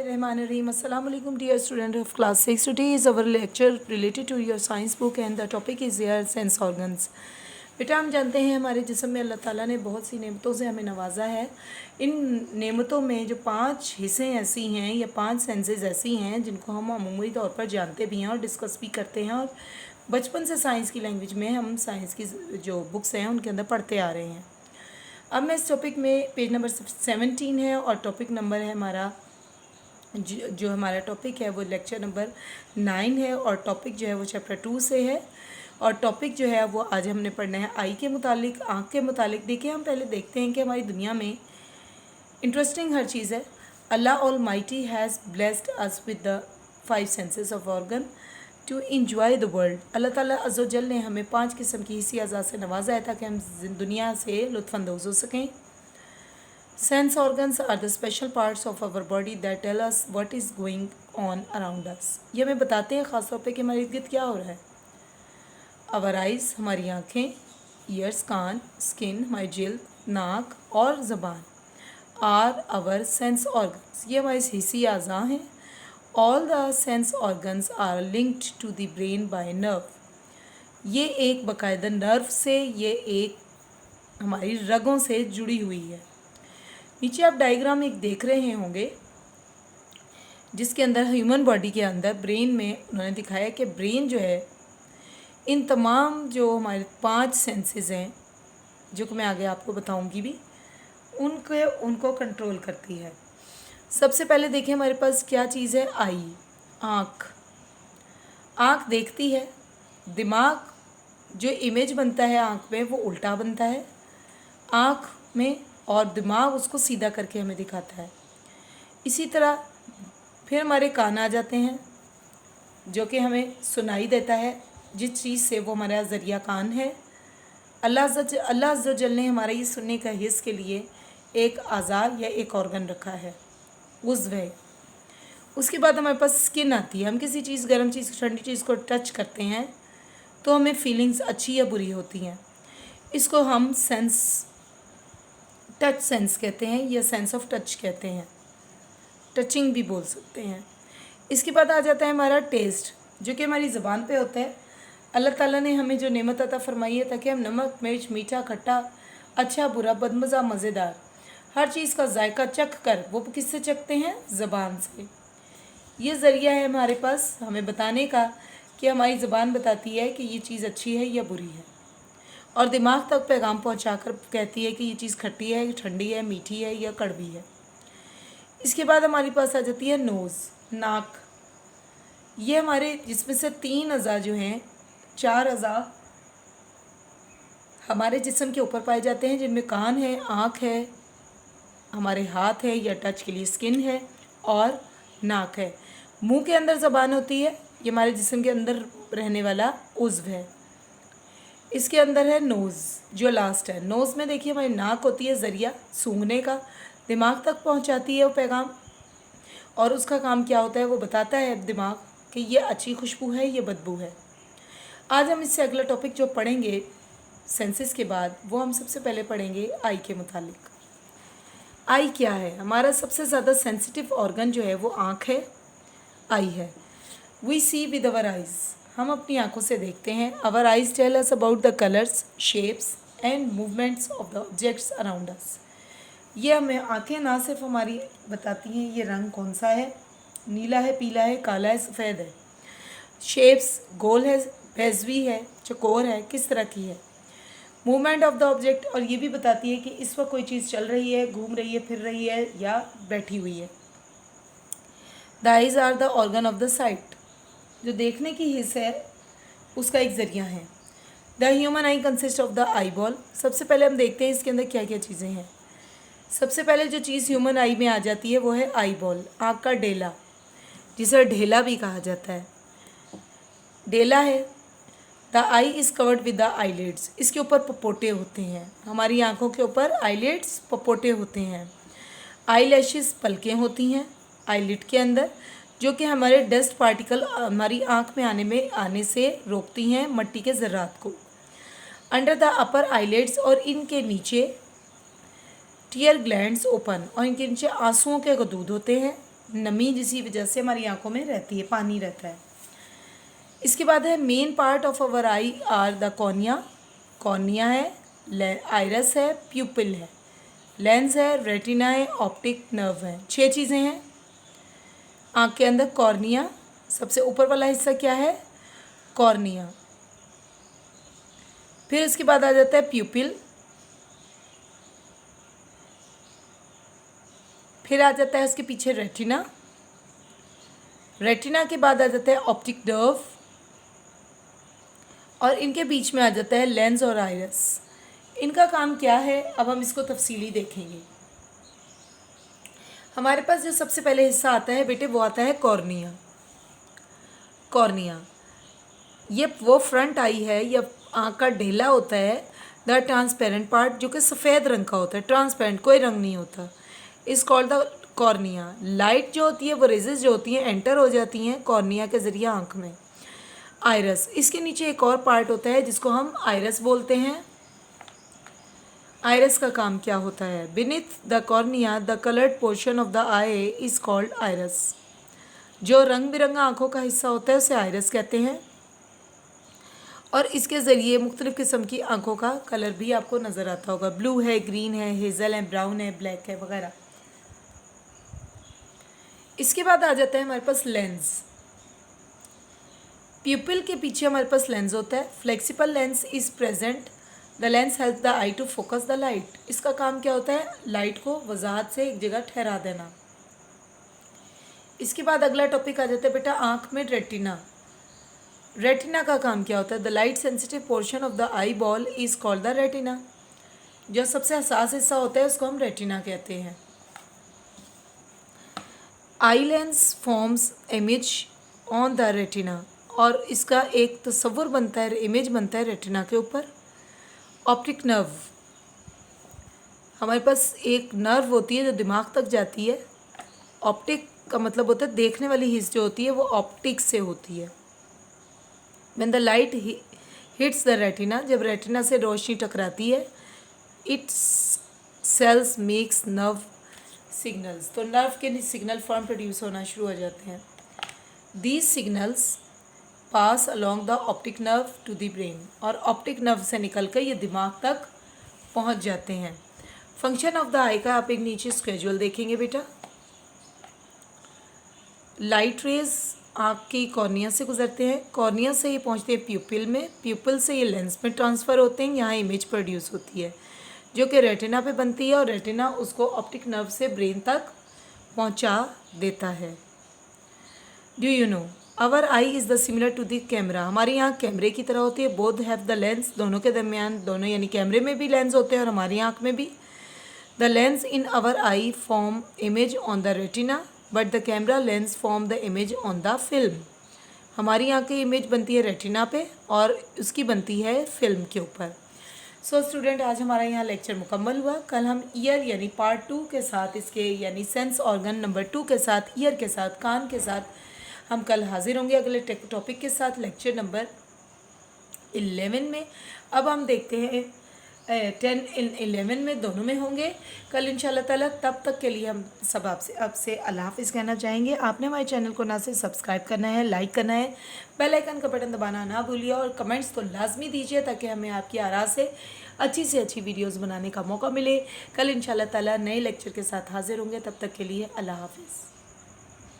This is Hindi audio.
Bismillahirrahmanirrahim. Assalamu alaikum dear student of class 6. Today is our lecture related to your science book and the topic is your sense organs. बेटा हम जानते हैं हमारे जिस्म में अल्लाह ताला ने बहुत सी नेमतों से हमें नवाजा है। इन नेमतों में जो 5 हिस्से ऐसी हैं या 5 सेंसेस ऐसी हैं जिनको हम अमूमी तौर पर जानते भी हैं और डिस्कस भी करते हैं और बचपन से साइंस की लैंग्वेज में हम साइंस की जो बुक्स हैं उनके अंदर पढ़ते आ रहे हैं। अब मैं इस टॉपिक में पेज नंबर 17 है और टॉपिक नंबर है हमारा जो हमारा टॉपिक है वो लेक्चर नंबर 9 है और टॉपिक जो है वो चैप्टर 2 से है और टॉपिक जो है वो आज हमने पढ़ना है आई के मुतालिक, आँख के मुतालिक। देखिए हम पहले देखते हैं कि हमारी दुनिया में इंटरेस्टिंग हर चीज़ है। Allah almighty has blessed us with the 5 senses of organ to enjoy the world. Allah ताला अज़्ज़ व जल ने हमें 5 किस्म की हिस्सी अज़ा से नवाजा है ताकि हम दुनिया से लुत्फ़अंदोज़ हो सकें। Sense organs are the special parts of our body that tell us what is going on around us. ये हमें बताते हैं ख़ास तौर पे कि हमारे इर्द गिर्द क्या हो रहा है। आवर आइज़ हमारी आँखें, ईयर्स कान, स्किन हमारी जिल्द, नाक और ज़बान आर आवर सेंस ऑर्गन्स। ये हमारे हिस्सी अज़ा हैं। All the sense organs are linked to the brain by nerve. ये एक बाकायदा नर्व से, ये एक हमारी रगों से जुड़ी हुई है। नीचे आप डायग्राम एक देख रहे होंगे जिसके अंदर ह्यूमन बॉडी के अंदर ब्रेन में उन्होंने दिखाया कि ब्रेन जो है इन तमाम जो हमारे 5 सेंसेस हैं जो कि मैं आगे आपको बताऊंगी भी उनको कंट्रोल करती है। सबसे पहले देखिए हमारे पास क्या चीज़ है, आई, आँख। आँख देखती है, दिमाग जो इमेज बनता है आँख में वो उल्टा बनता है आँख में और दिमाग उसको सीधा करके हमें दिखाता है। इसी तरह फिर हमारे कान आ जाते हैं जो कि हमें सुनाई देता है जिस चीज़ से, वो हमारा ज़रिया कान है। अल्लाह अज़्ज़ व जल ने हमारा ये सुनने का हिस्स के लिए एक आज़ार या एक ऑर्गन रखा है, उज़्व है। उसके बाद हमारे पास स्किन आती है। हम किसी चीज़, गर्म चीज़, ठंडी चीज़ को टच करते हैं तो हमें फीलिंग्स अच्छी या बुरी होती हैं। इसको हम टच सेंस कहते हैं या सेंस ऑफ टच कहते हैं, टचिंग भी बोल सकते हैं। इसके बाद आ जाता है हमारा टेस्ट जो कि हमारी ज़ुबान पे होता है। अल्लाह ताला ने हमें जो नेमत अता फरमाई है ताकि हम नमक, मिर्च, मीठा, खट्टा, अच्छा, बुरा, बदमज़ा, मज़ेदार हर चीज़ का जायका चख कर, वो किससे चखते हैं, ज़बान से। ये ज़रिया है हमारे पास हमें बताने का कि हमारी ज़बान बताती है कि ये चीज़ अच्छी है या बुरी है और दिमाग तक पैगाम पहुंचाकर कहती है कि ये चीज़ खट्टी है, ठंडी है, मीठी है या कड़वी है। इसके बाद हमारे पास आ जाती है नोज़, नाक। ये हमारे जिसमें से 3 अज़ा जो हैं, 4 अज़ा हमारे जिस्म के ऊपर पाए जाते हैं जिनमें कान है, आँख है, हमारे हाथ है या टच के लिए स्किन है और नाक है। मुंह के अंदर ज़बान होती है, ये हमारे जिस्म के अंदर रहने वाला उज़्व है। इसके अंदर है नोज़ जो लास्ट है। नोज़ में देखिए हमारी नाक होती है ज़रिया सूंघने का, दिमाग तक पहुंचाती है वो पैगाम और उसका काम क्या होता है, वो बताता है दिमाग कि ये अच्छी खुशबू है, ये बदबू है। आज हम इससे अगला टॉपिक जो पढ़ेंगे सेंसेस के बाद वो हम सबसे पहले पढ़ेंगे आई के मुतालिक। आई क्या है? हमारा सबसे ज़्यादा सेंसिटिव ऑर्गन जो है वो आँख है, आई है। We see with our eyes, हम अपनी आँखों से देखते हैं। Our eyes tell us about the colours, shapes and movements of the objects around us. ये हमें आँखें ना सिर्फ हमारी बताती हैं ये रंग कौन सा है, नीला है, पीला है, काला है, सफ़ेद है। शेप्स, गोल है, बेज़वी है, चौकोर है, किस तरह की है। मूवमेंट ऑफ द ऑब्जेक्ट, और ये भी बताती है कि इस वक्त कोई चीज़ चल रही है, घूम रही है, फिर रही है या बैठी हुई है। The eyes are the organ of the sight, जो देखने की हिस्सा है उसका एक ज़रिया है। The human eye consist of the eye ball. सबसे पहले हम देखते हैं इसके अंदर क्या क्या चीज़ें हैं। सबसे पहले जो चीज़ ह्यूमन आई में आ जाती है वो है आई बॉल, आँख का डेला, जिसे ढेला भी कहा जाता है। डेला है। The I is covered with the eyelids, इसके ऊपर पपोटे होते हैं। हमारी आँखों के ऊपर आईलिड्स पपोटे होते हैं। आई लैशेस पलकें होती हैं आईलिड के अंदर जो कि हमारे डस्ट पार्टिकल हमारी आँख में आने से रोकती हैं मट्टी के ज़र्रात को। अंडर द अपर आईलिड्स, और इनके नीचे टीयर ग्लैंड्स ओपन, और इनके नीचे आंसुओं के गदूद होते हैं। नमी जिसी वजह से हमारी आंखों में रहती है, पानी रहता है। इसके बाद है main part of our I R the cornea. Cornea है, आइरस है, प्यूपिल है, लेंस है, रेटिना है, ऑप्टिक नर्व है। 6 चीज़ें हैं आँख के अंदर। कॉर्निया, सबसे ऊपर वाला हिस्सा क्या है? कॉर्निया। फिर इसके बाद आ जाता है प्यूपिल, फिर आ जाता है उसके पीछे रेटिना, रेटिना के बाद आ जाता है ऑप्टिक नर्व, और इनके बीच में आ जाता है लेंस और आइरस। इनका काम क्या है, अब हम इसको तफसीली देखेंगे। हमारे पास जो सबसे पहले हिस्सा आता है बेटे वो आता है कॉर्निया। कॉर्निया ये वो फ्रंट आई है, या आँख का ढेला होता है, द ट्रांसपेरेंट पार्ट, जो कि सफ़ेद रंग का होता है, ट्रांसपेरेंट, कोई रंग नहीं होता। इस कॉल्ड द कॉर्निया। लाइट जो होती है वो रेजेस जो होती हैं एंटर हो जाती हैं कॉर्निया के ज़रिए आँख में। आइरस, इसके नीचे एक और पार्ट होता है जिसको हम आइरस बोलते हैं। आइरस का काम क्या होता है? Beneath the cornea the coloured portion of the I is called iris. जो रंग बिरंगा आँखों का हिस्सा होता है उसे आइरस कहते हैं, और इसके ज़रिए मुख्तलिफ़ किस्म की आँखों का कलर भी आपको नज़र आता होगा। ब्लू है, ग्रीन है, हेज़ल है, ब्राउन है, ब्लैक है वगैरह। इसके बाद आ जाता है हमारे पास लेंस। प्यूपिल के पीछे हमारे पास लेंस होता है। Flexible lens is present, the lens help the eye to focus the light. इसका काम क्या होता है? लाइट को वजाहत से एक जगह ठहरा देना। इसके बाद अगला टॉपिक आ जाता है बेटा आँख में रेटिना। रेटिना का काम क्या होता है? The light sensitive portion of the eye ball is called the retina. जो सबसे हसास हिस्सा होता है उसको हम रेटिना कहते हैं। Eye lens forms image on the retina, और इसका एक तस्वुर बनता है, इमेज बनता है रेटिना के ऊपर। ऑप्टिक नर्व, हमारे पास एक नर्व होती है जो दिमाग तक जाती है। ऑप्टिक का मतलब होता है देखने वाली हिस्स जो होती है वो ऑप्टिक से होती है। When the light hits the retina, जब रेटिना से रोशनी टकराती है, its cells makes nerve signals, तो नर्व के सिग्नल फॉर्म प्रोड्यूस होना शुरू हो जाते हैं। These signals pass along the optic nerve to the brain, और ऑप्टिक नर्व से निकलकर ये दिमाग तक पहुंच जाते हैं। फंक्शन ऑफ द आई का आप एक नीचे स्केड्यूल देखेंगे बेटा। लाइट रेज आँख की कॉर्निया से गुजरते हैं, कॉर्निया से ये पहुंचते हैं प्यूपिल में, प्यूपिल से ये लेंस में ट्रांसफ़र होते हैं, यहाँ इमेज प्रोड्यूस होती है जो कि रेटिना पे बनती है, और रेटिना उसको ऑप्टिक नर्व से ब्रेन तक पहुंचा देता है। Do you know our eye is the similar to the camera. हमारी आँख कैमरे की तरह होती है। बोथ हैव द लेंस, दोनों के दरमियान, दोनों यानी कैमरे में भी लेंस होते हैं और हमारी आँख में भी। The lens in our eye form image on the retina, but the camera lens form the image on the film. हमारी आँख की इमेज बनती है रेटिना पे और उसकी बनती है फिल्म के ऊपर। सो स्टूडेंट, आज हमारा यहाँ लेक्चर मुकम्मल हुआ। कल हम ईयर यानी पार्ट 2 के साथ, इसके यानी सेंस ऑर्गन नंबर 2 के साथ, ईयर के साथ, कान के साथ हम कल हाजिर होंगे अगले टॉपिक के साथ, लेक्चर नंबर 11 में। अब हम देखते हैं 10 और 11 में, दोनों में होंगे कल इंशाल्लाह ताला। तब तक के लिए हम सब आपसे अल्लाह हाफ़िज़ कहना चाहेंगे। आपने हमारे चैनल को ना सिर्फ सब्सक्राइब करना है, लाइक करना है, बेल आइकन का बटन दबाना ना भूलिए, और कमेंट्स तो लाजमी दीजिए ताकि हमें आपकी आरा से अच्छी वीडियोज़ बनाने का मौका मिले। कल इंशाल्लाह ताला नए लेक्चर के साथ हाजिर होंगे। तब तक के लिए अल्लाह हाफ़िज़।